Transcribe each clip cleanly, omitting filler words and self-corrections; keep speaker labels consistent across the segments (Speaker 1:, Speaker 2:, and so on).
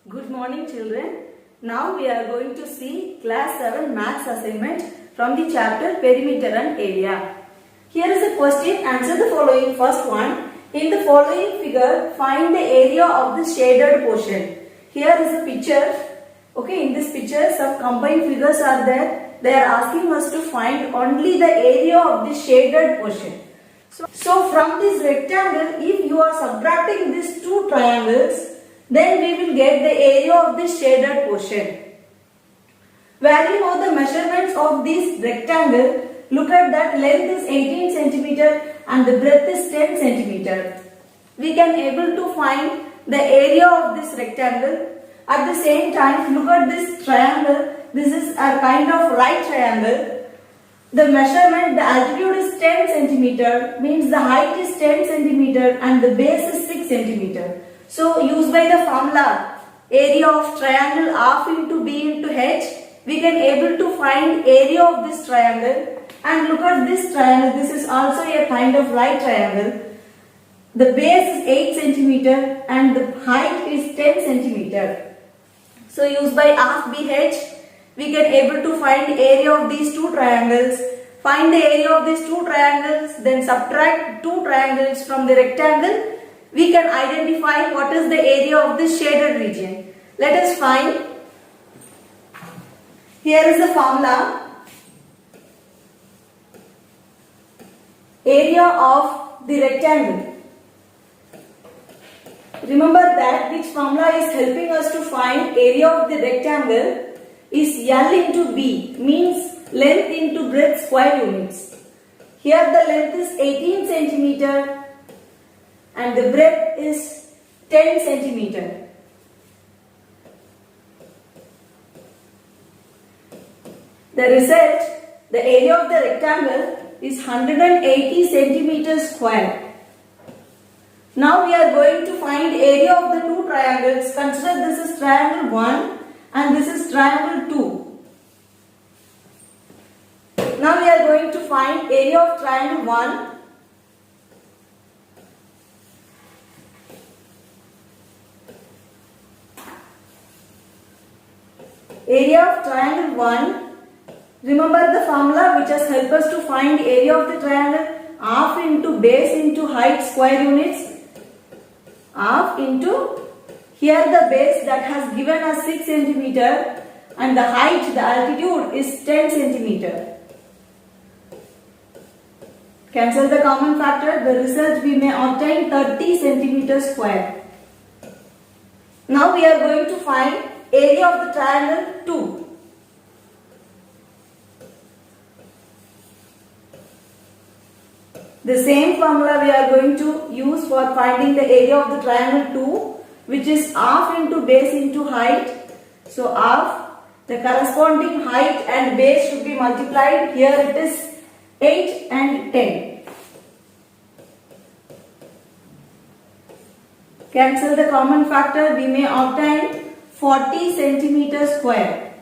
Speaker 1: Good morning children. Now we are going to see class 7 maths assignment from the chapter perimeter and area. Here is a question. Answer the following. First one. In the following figure, find the area of the shaded portion. Here is a picture. Okay, in this picture some combined figures are there. They are asking us to find only the area of the shaded portion. So from this rectangle, if you are subtracting these two triangles, then we will get the area of the shaded portion. Where you know the measurements of this rectangle, look at that, length is 18 centimeter and the breadth is 10 centimeter. We can able to find the area of this rectangle. At the same time, look at this triangle. This is a kind of right triangle. The measurement, the altitude is 10 centimeter, means the height is 10 centimeter and the base is 6 centimeter. So, used by the formula area of triangle half into b into h, we can able to find area of this triangle. And look at this triangle, this is also a kind of right triangle. The base is 8 centimeter and the height is 10 centimeter. So, used by half bh, we can able to find area of these two triangles. Find the area of these two triangles, then subtract two triangles from the rectangle. We can identify what is the area of this shaded region. Let us find. Here is the formula. Area of the rectangle. Remember that which formula is helping us to find area of the rectangle is L into B, means length into breadth square units. Here the length is 18 centimeter and the breadth is 10 centimeter. The result, the area of the rectangle is 180 centimeters square. Now we are going to find area of the two triangles. Consider this is triangle 1 and this is triangle 2. Now we are going to find area of triangle 1. Area of triangle 1. Remember the formula which has helped us to find area of the triangle. Half into base into height square units. Half into, here the base that has given us 6 centimeter and the height, the altitude is 10 centimeter. Cancel the common factor. The result we may obtain 30 centimeter square. Now we are going to find area of the triangle 2. The same formula we are going to use for finding the area of the triangle 2, which is half into base into height. So half, the corresponding height and base should be multiplied. Here it is 8 and 10. Cancel the common factor. We may obtain 40 centimeter square.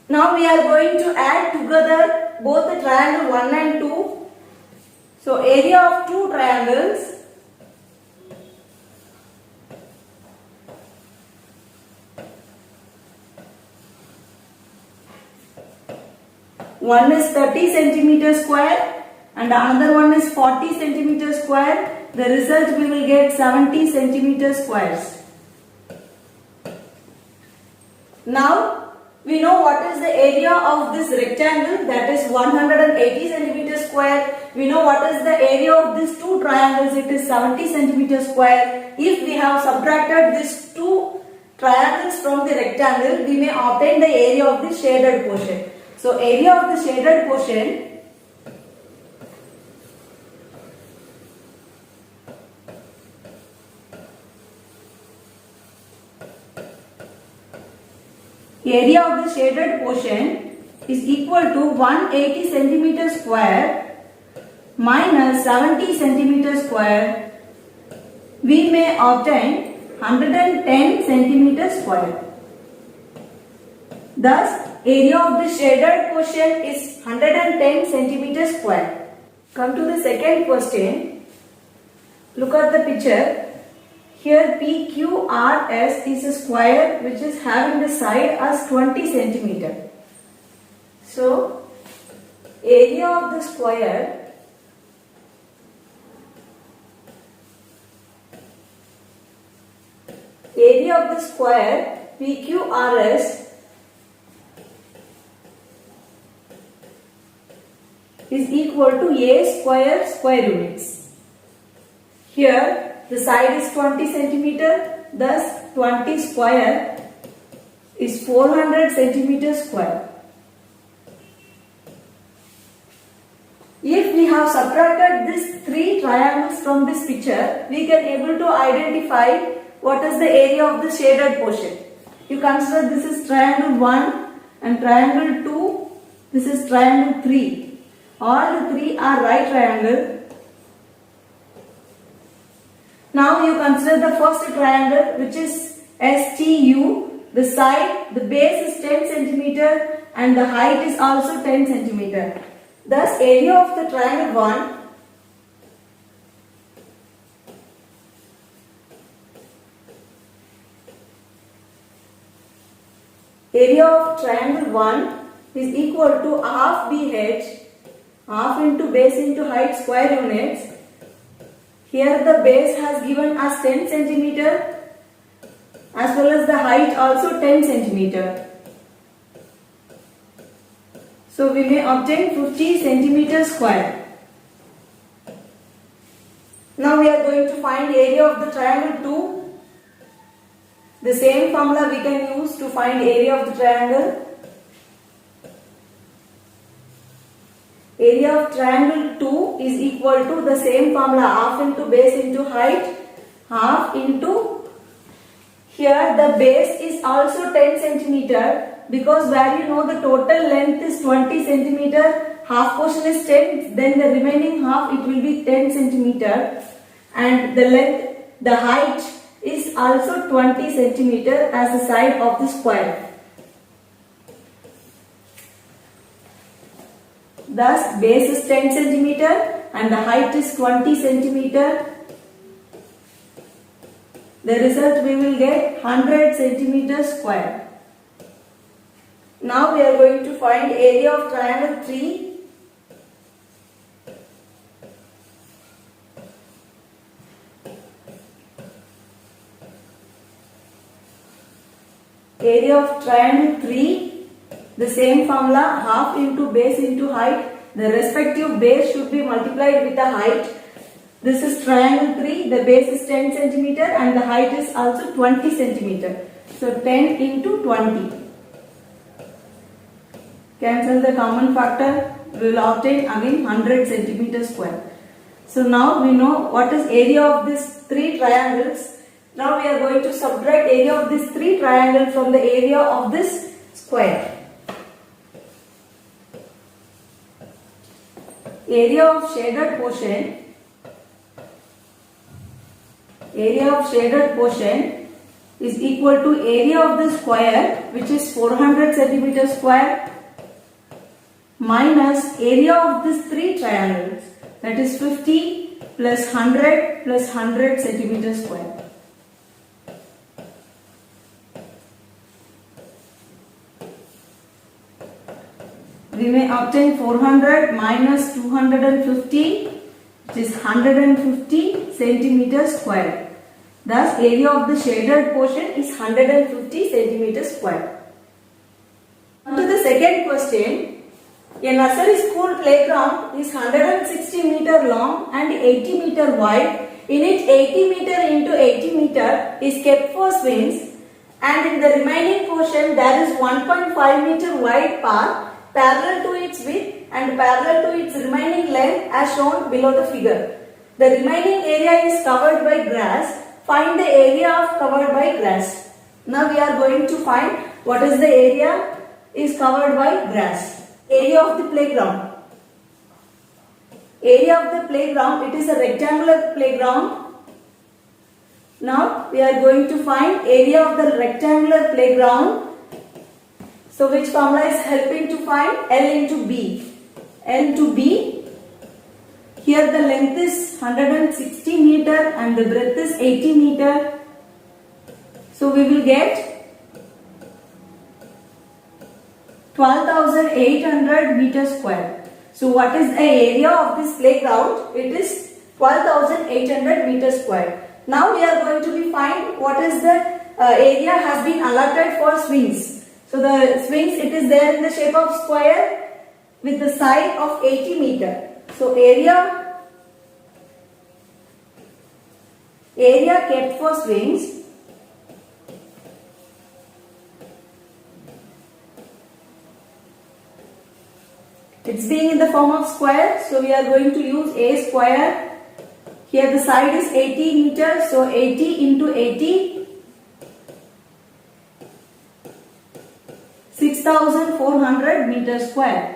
Speaker 1: Now we are going to add together both the triangle 1 and 2. So area of two triangles. One is 30 centimeter square and another one is 40 centimeter square. The result we will get 70 centimeter squares. Now we know what is the area of this rectangle, that is 180 centimeter square. We know what is the area of these two triangles, it is 70 centimeter square. If we have subtracted these two triangles from the rectangle, we may obtain the area of the shaded portion. So area of the shaded portion is equal to 180 centimeter square minus 70 centimeter square. We may obtain 110 centimeter square. Thus, area of the shaded portion is 110 centimeter square. Come to the second question. Look at the picture. Here PQRS is a square which is having the side as 20 centimeter. So area of the square PQRS is equal to A square units. Here the side is 20 centimeter, thus 20 square is 400 centimeter square. If we have subtracted these three triangles from this picture, we can able to identify what is the area of the shaded portion. You consider this is triangle 1 and triangle 2, this is triangle 3. All the three are right triangle. Now you consider the first triangle which is STU. The side, the base is 10 centimeter and the height is also 10 centimeter. Thus area of the triangle 1 is equal to half BH, half into base into height square units. Here the base has given us 10 centimeter as well as the height also 10 centimeter. So we may obtain 50 centimeter square. Now we are going to find area of the triangle 2. The same formula we can use to find area of the triangle. Area of triangle 2 is equal to the same formula, half into base into height, half into, here the base is also 10 centimeter because where you know the total length is 20 centimeter, half portion is 10, then the remaining half it will be 10 centimeter and the length, the height is also 20 centimeter as the side of the square. Thus base is 10 centimeter and the height is 20 centimeter. The result we will get 100 centimeter square. Now we are going to find area of triangle 3. Area of triangle 3. The same formula, half into base into height. The respective base should be multiplied with the height. This is triangle 3. The base is 10 centimeter and the height is also 20 centimeter. So 10 into 20. Cancel the common factor. We will obtain again 100 centimeter square. So now we know what is area of these three triangles. Now we are going to subtract area of this three triangle from the area of this square. Area of shaded portion is equal to area of the square, which is 400 centimeter square, minus area of these three triangles, that is 50 plus 100 plus 100 centimeter square. We may obtain 400 minus 250, which is 150 centimeter square. Thus, area of the shaded portion is 150 centimeter square. On to the second question. A nursery school playground is 160 meter long and 80 meter wide. In it, 80 meter into 80 meter is kept for swings, and in the remaining portion there is 1.5 meter wide path parallel to its width and parallel to its remaining length as shown below the figure. The remaining area is covered by grass. Find the area of covered by grass. Now we are going to find what is the area is covered by grass. Area of the playground. Area of the playground, it is a rectangular playground. Now we are going to find area of the rectangular playground. So which formula is helping to find? L into B. L to B. Here the length is 160 meter and the breadth is 80 meter. So we will get 12,800 meters square. So what is the area of this playground? It is 12,800 meters square. Now we are going to be find what is the area has been allotted for swings. So the swings, it is there in the shape of square with the side of 80 meter. So area kept for swings it's being in the form of square, so we are going to use a square. Here the side is 80 meters, so 80 into 80, 6,400 meters square.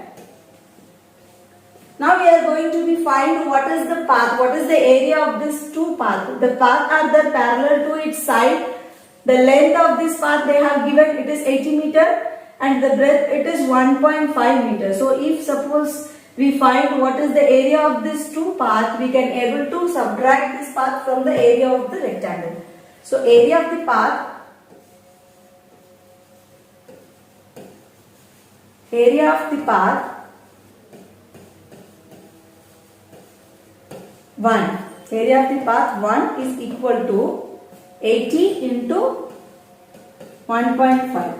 Speaker 1: Now we are going to be find what is the path, what is the area of this two paths. The path are the parallel to its side. The length of this path they have given, it is 80 meter and the breadth it is 1.5 meter. So if suppose we find what is the area of this two path, we can able to subtract this path from the area of the rectangle. So area of the path, 1. Area of the path 1 is equal to 80 into 1.5.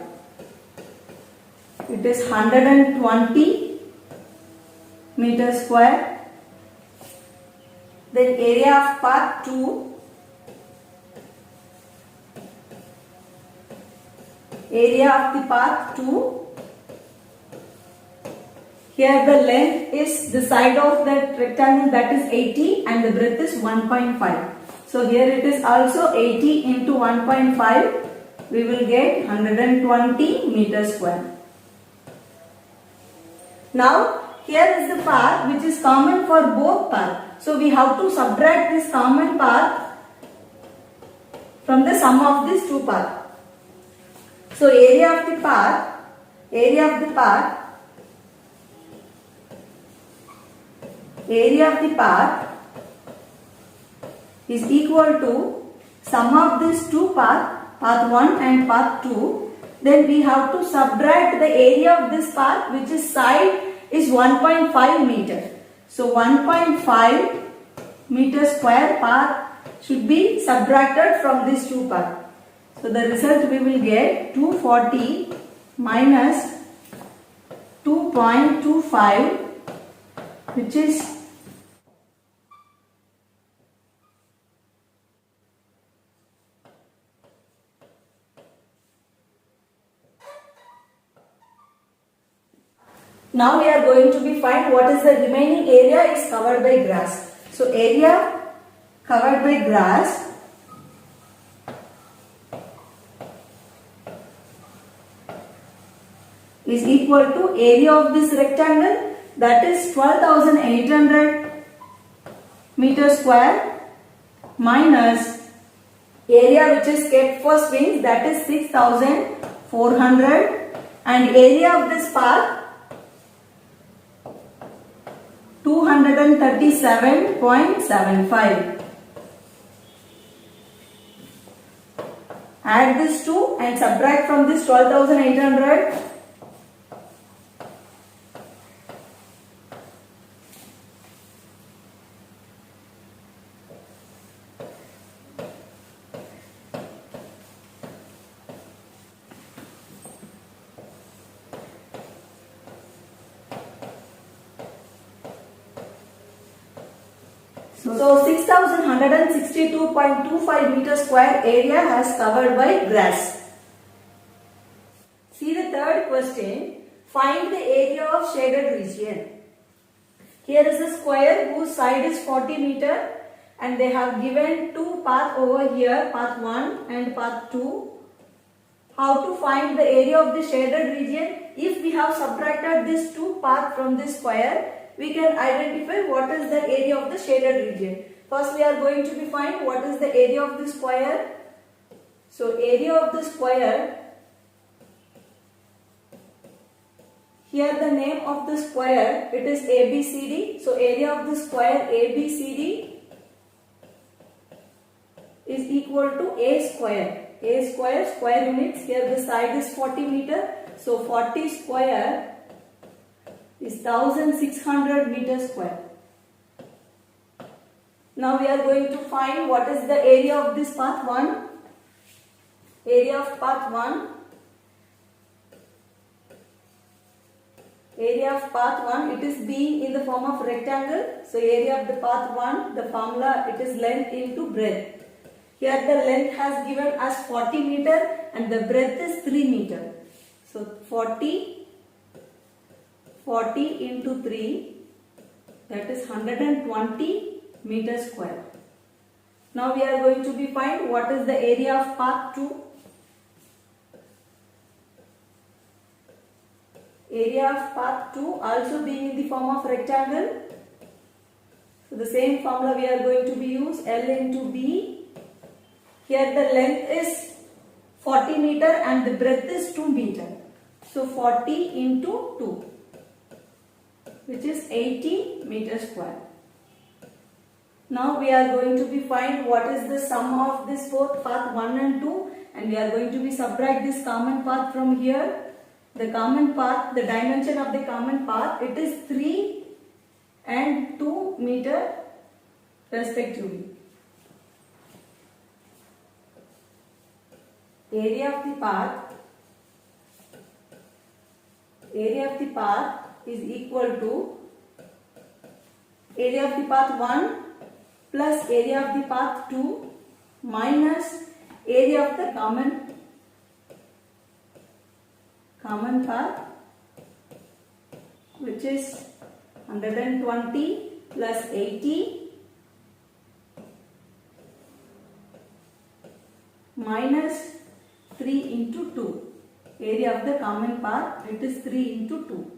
Speaker 1: It is 120 meters square. Then area of path 2. Area of the path 2. Here the length is the side of that rectangle, that is 80 and the breadth is 1.5. So here it is also 80 into 1.5. We will get 120 meters square. Now here is the path which is common for both paths. So we have to subtract this common path from the sum of these two paths. So area of the path is equal to sum of these two paths, path 1 and path 2. Then we have to subtract the area of this path, which is side is 1.5 meter. So 1.5 meter square path should be subtracted from these two paths. So the result we will get 240 minus 2.25, which is 2. Now we are going to be find what is the remaining area is covered by grass. So area covered by grass is equal to area of this rectangle, that is 12,800 meter square, minus area which is kept for swings, that is 6,400, and area of this path 237.75. Add this 2 and subtract from this 12,800. So 6,162.25 meter square area has covered by grass. See the third question. Find the area of shaded region. Here is a square whose side is 40 meter and they have given two paths over here, path 1 and path 2. How to find the area of the shaded region? If we have subtracted these two paths from this square, we can identify what is the area of the shaded region. First we are going to be find what is the area of the square. So area of the square, Here the name of the square, it is ABCD. So area of the square ABCD is equal to A square. A square, square units. Here the side is 40 meter. So 40 square is 1600 meters square. Now we are going to find what is the area of this path 1. Area of path 1. Area of path 1, it is being in the form of rectangle. So area of the path 1, the formula, it is length into breadth. Here the length has given us 40 meter and the breadth is 3 meter. So 40 into 3, that is 120 meters square. Now we are going to be find what is the area of path 2. Area of path 2 also being in the form of rectangle. So the same formula we are going to be use, L into B. Here the length is 40 meter and the breadth is 2 meter. So 40 into 2, which is 80 meters square. Now we are going to be find what is the sum of this both path 1 and 2, and we are going to be subtract this common path from here. The common path, the dimension of the common path, it is 3 and 2 meter respectively. Area of the path is equal to area of the path 1 plus area of the path 2 minus area of the common path, which is 120 plus 80 minus 3 into 2. Area of the common path, it is 3 into 2.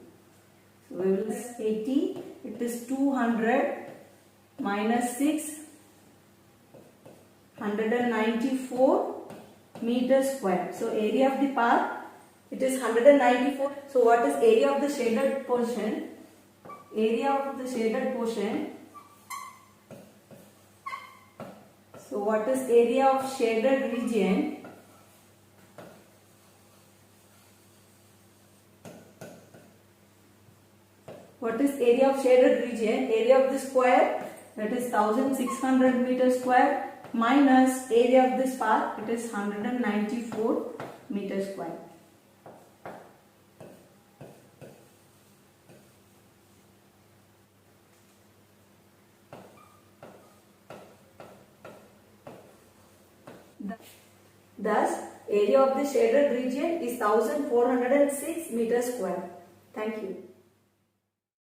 Speaker 1: So we will 80, it is 200 minus 6, 194 meters square. So area of the path, it is 194. So what is area of the shaded portion? Area of the shaded portion. So what is area of shaded region? What is area of shaded region? Area of the square, that is 1600 meters square minus area of this path, it is 194 meters square. Thus, area of the shaded region is 1406 meters square. Thank you.